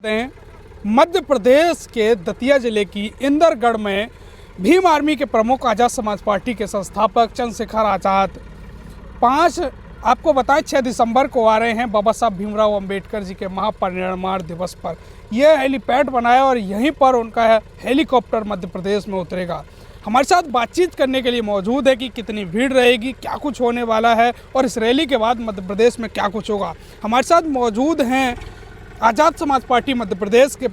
हैं मध्य प्रदेश के दतिया जिले की इंदरगढ़ में भीम आर्मी के प्रमुख आज़ाद समाज पार्टी के संस्थापक चंद्रशेखर आज़ाद 6 दिसंबर को आ रहे हैं बाबा साहब भीमराव अंबेडकर जी के महापरिनिर्वाण दिवस पर। यह हेलीपैड बनाया और यहीं पर उनका हेलीकॉप्टर मध्य प्रदेश में उतरेगा। हमारे साथ बातचीत करने के लिए मौजूद है कि कितनी भीड़ रहेगी, क्या कुछ होने वाला है और इस रैली के बाद मध्य प्रदेश में क्या कुछ होगा। हमारे साथ मौजूद हैं आज़ाद समाज पार्टी मध्य प्रदेश के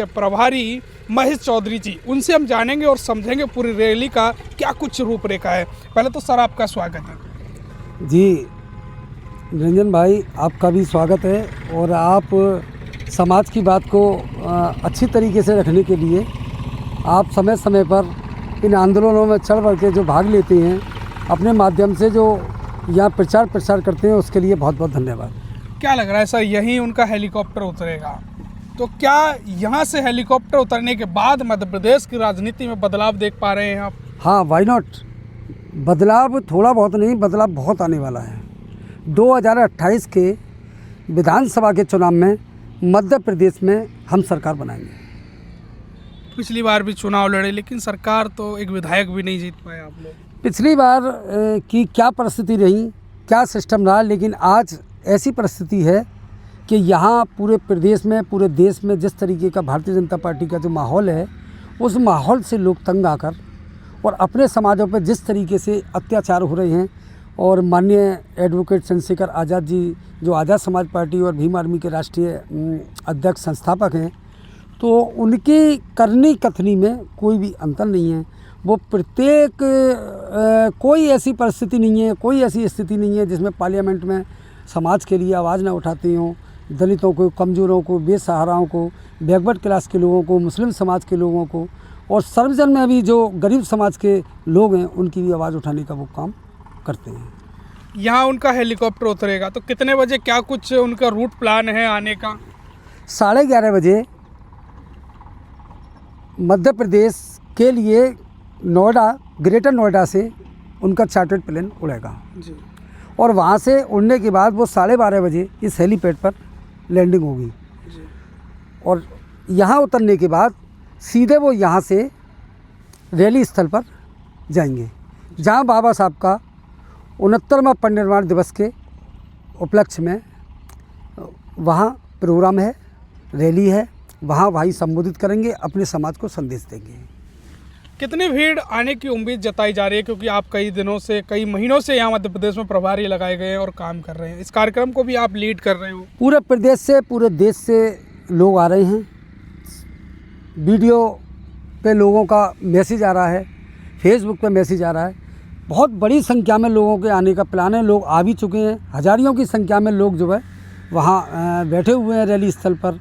प्रभारी महेश चौधरी जी। उनसे हम जानेंगे और समझेंगे पूरी रैली का क्या कुछ रूपरेखा है। पहले तो सर आपका स्वागत है। जी निरंजन भाई, आपका भी स्वागत है। और आप समाज की बात को अच्छी तरीके से रखने के लिए आप समय समय पर इन आंदोलनों में चढ़ बढ़ के जो भाग लेते हैं, अपने माध्यम से जो यहाँ प्रचार प्रसार करते हैं, उसके लिए बहुत बहुत धन्यवाद। क्या लग रहा है सर, यहीं उनका हेलीकॉप्टर उतरेगा, तो क्या यहाँ से हेलीकॉप्टर उतरने के बाद मध्य प्रदेश की राजनीति में बदलाव देख पा रहे हैं आप? हाँ, वाई नॉट। बदलाव थोड़ा बहुत नहीं, बदलाव बहुत आने वाला है। 2028 के विधानसभा के चुनाव में मध्य प्रदेश में हम सरकार बनाएंगे। पिछली बार भी चुनाव लड़े लेकिन सरकार तो एक विधायक भी नहीं जीत पाए आप लोग। पिछली बार की क्या परिस्थिति रही, क्या सिस्टम रहा, लेकिन आज ऐसी परिस्थिति है कि यहाँ पूरे प्रदेश में, पूरे देश में जिस तरीके का भारतीय जनता पार्टी का जो माहौल है, उस माहौल से लोग तंग आकर और अपने समाजों पर जिस तरीके से अत्याचार हो रहे हैं, और माननीय एडवोकेट चंद्रशेखर आज़ाद जी जो आज़ाद समाज पार्टी और भीम आर्मी के राष्ट्रीय अध्यक्ष संस्थापक हैं, तो उनकी करनी कथनी में कोई भी अंतर नहीं है। वो प्रत्येक कोई ऐसी परिस्थिति नहीं है, कोई ऐसी स्थिति नहीं है जिसमें पार्लियामेंट में समाज के लिए आवाज़ ना उठाती हों। दलितों को, कमज़ोरों को, बेसहाराओं को, बैकवर्ड क्लास के लोगों को, मुस्लिम समाज के लोगों को, और सर्वजन में भी जो गरीब समाज के लोग हैं, उनकी भी आवाज़ उठाने का वो काम करते हैं। यहाँ उनका हेलीकॉप्टर उतरेगा तो कितने बजे, क्या कुछ उनका रूट प्लान है आने का? 11:30 बजे मध्य प्रदेश के लिए नोएडा, ग्रेटर नोएडा से उनका चार्टर्ड प्लेन उड़ेगा जी। और वहाँ से उड़ने के बाद वो 12:30 बजे इस हेलीपैड पर लैंडिंग होगी जी। और यहाँ उतरने के बाद सीधे वो यहाँ से रैली स्थल पर जाएंगे, जहाँ बाबा साहब का 69वां परिनिर्वाण दिवस के उपलक्ष्य में वहाँ प्रोग्राम है, रैली है। वहाँ भाई संबोधित करेंगे, अपने समाज को संदेश देंगे। कितनी भीड़ आने की उम्मीद जताई जा रही है, क्योंकि आप कई महीनों से यहाँ मध्य प्रदेश में प्रभारी लगाए गए हैं और काम कर रहे हैं, इस कार्यक्रम को भी आप लीड कर रहे हो? पूरे प्रदेश से, पूरे देश से लोग आ रहे हैं। वीडियो पे लोगों का मैसेज आ रहा है, फेसबुक पे मैसेज आ रहा है। बहुत बड़ी संख्या में लोगों के आने का प्लान है। लोग आ भी चुके हैं, हजारियों की संख्या में लोग जो है वहाँ बैठे हुए हैं रैली स्थल पर।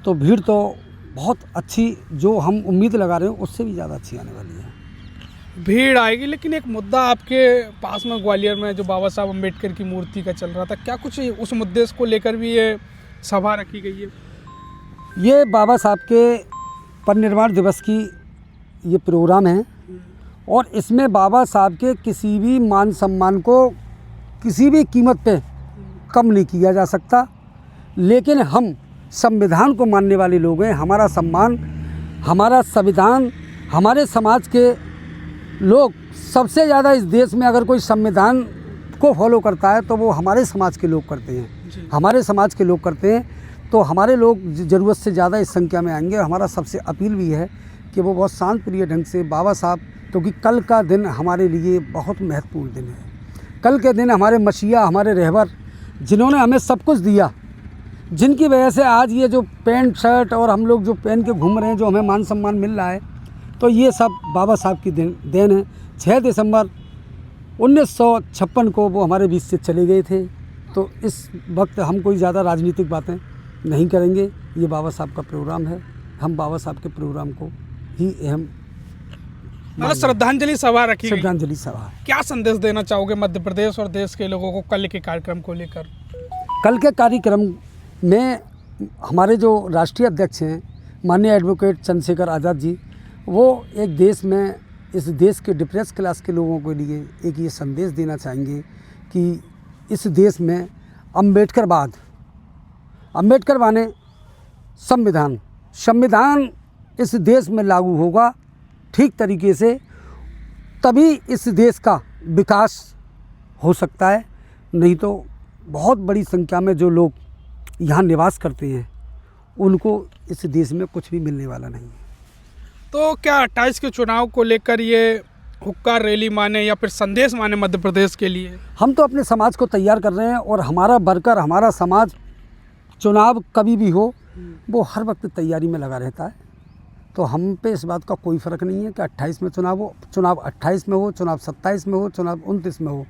तो भीड़ तो बहुत अच्छी, जो हम उम्मीद लगा रहे हैं उससे भी ज़्यादा अच्छी आने वाली है। भीड़ आएगी, लेकिन एक मुद्दा आपके पास में ग्वालियर में जो बाबा साहब अम्बेडकर की मूर्ति का चल रहा था, क्या कुछ उस मुद्दे को लेकर भी ये सभा रखी गई है? ये बाबा साहब के परिनिर्वाण दिवस की ये प्रोग्राम है और इसमें बाबा साहब के किसी भी मान सम्मान को किसी भी कीमत पे कम नहीं किया जा सकता। लेकिन हम संविधान को मानने वाले लोग हैं। हमारा सम्मान, हमारा संविधान, हमारे समाज के लोग सबसे ज़्यादा इस देश में अगर कोई संविधान को फॉलो करता है तो वो हमारे समाज के लोग करते हैं। हमारे समाज के लोग करते हैं, तो हमारे लोग ज़रूरत से ज़्यादा इस संख्या में आएंगे। हमारा सबसे अपील भी है कि वो बहुत शांत प्रिय ढंग से बाबा साहब, क्योंकि कल का दिन हमारे लिए बहुत महत्वपूर्ण दिन है। कल के दिन हमारे मसीहा, हमारे रहबर, जिन्होंने हमें सब कुछ दिया, जिनकी वजह से आज ये जो पैंट शर्ट और हम लोग जो पहन के घूम रहे हैं, जो हमें मान सम्मान मिल रहा है, तो ये सब बाबा साहब की देन है। 6 दिसंबर 1956 को वो हमारे बीच से चले गए थे। तो इस वक्त हम कोई ज़्यादा राजनीतिक बातें नहीं करेंगे। ये बाबा साहब का प्रोग्राम है, हम बाबा साहब के प्रोग्राम को ही अहम श्रद्धांजलि सभा रखी गई। श्रद्धांजलि सभा। क्या संदेश देना चाहोगे मध्य प्रदेश और देश के लोगों को कल के कार्यक्रम को लेकर? कल के कार्यक्रम में हमारे जो राष्ट्रीय अध्यक्ष हैं माननीय एडवोकेट चंद्रशेखर आज़ाद जी, वो एक देश में, इस देश के डिप्रेस क्लास के लोगों के लिए एक ये संदेश देना चाहेंगे कि इस देश में अम्बेडकर माने संविधान इस देश में लागू होगा ठीक तरीके से, तभी इस देश का विकास हो सकता है। नहीं तो बहुत बड़ी संख्या में जो लोग यहाँ निवास करते हैं उनको इस देश में कुछ भी मिलने वाला नहीं है। तो क्या 28 के चुनाव को लेकर ये हुक्का रैली माने या फिर संदेश माने मध्य प्रदेश के लिए? हम तो अपने समाज को तैयार कर रहे हैं और हमारा वर्कर, हमारा समाज चुनाव कभी भी हो वो हर वक्त तैयारी में लगा रहता है। तो हम पे इस बात का कोई फ़र्क नहीं है कि 28 में चुनाव हो, चुनाव 28 में हो, चुनाव 27 में हो, चुनाव 29 में हो,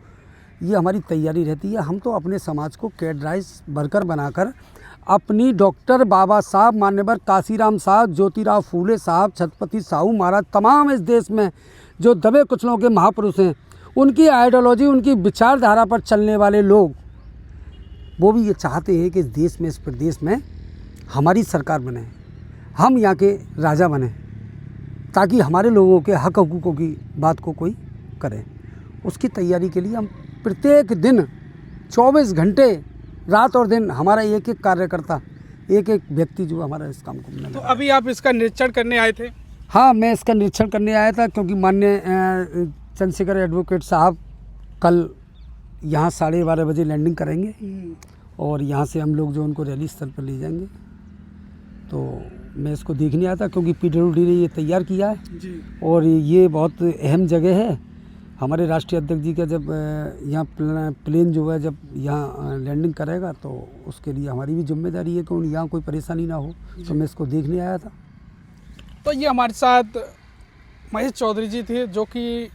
ये हमारी तैयारी रहती है। हम तो अपने समाज को कैडराइज वर्कर बनाकर अपनी डॉक्टर बाबा साहब, मान्यवर काशीराम साहब, ज्योतिराव फूले साहब, छत्रपति साहू महाराज, तमाम इस देश में जो दबे कुचलों के महापुरुष हैं, उनकी आइडियोलॉजी, उनकी विचारधारा पर चलने वाले लोग, वो भी ये चाहते हैं कि इस देश में, इस प्रदेश में हमारी सरकार बने, हम यहाँ के राजा बने, ताकि हमारे लोगों के हक हकूक़ों की बात को कोई करे। उसकी तैयारी के लिए हम प्रत्येक दिन 24 घंटे रात और दिन हमारा एक एक कार्यकर्ता, एक एक व्यक्ति जो हमारा इस काम को करने लगा। तो अभी आप इसका निरीक्षण करने आए थे? हाँ, मैं इसका निरीक्षण करने आया था क्योंकि माननीय चंद्रशेखर एडवोकेट साहब कल यहाँ 12:30 बजे लैंडिंग करेंगे और यहाँ से हम लोग जो उनको रैली स्थल पर ले जाएंगे। तो मैं इसको देखने आया था क्योंकि PWD ने ये तैयार किया है जी। और ये बहुत अहम जगह है। हमारे राष्ट्रीय अध्यक्ष जी का जब यहाँ प्लेन जो है जब यहाँ लैंडिंग करेगा तो उसके लिए हमारी भी जिम्मेदारी है कि यहाँ कोई परेशानी ना हो। तो मैं इसको देखने आया था। तो ये हमारे साथ महेश चौधरी जी थे जो कि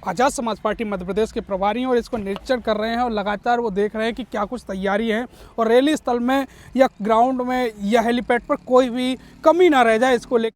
आज़ाद समाज पार्टी मध्य प्रदेश के प्रभारी हैं और इसको निरीक्षण कर रहे हैं और लगातार वो देख रहे हैं कि क्या कुछ तैयारी है और रैली स्थल में या ग्राउंड में या हेलीपैड पर कोई भी कमी ना रह जाए, इसको लेकर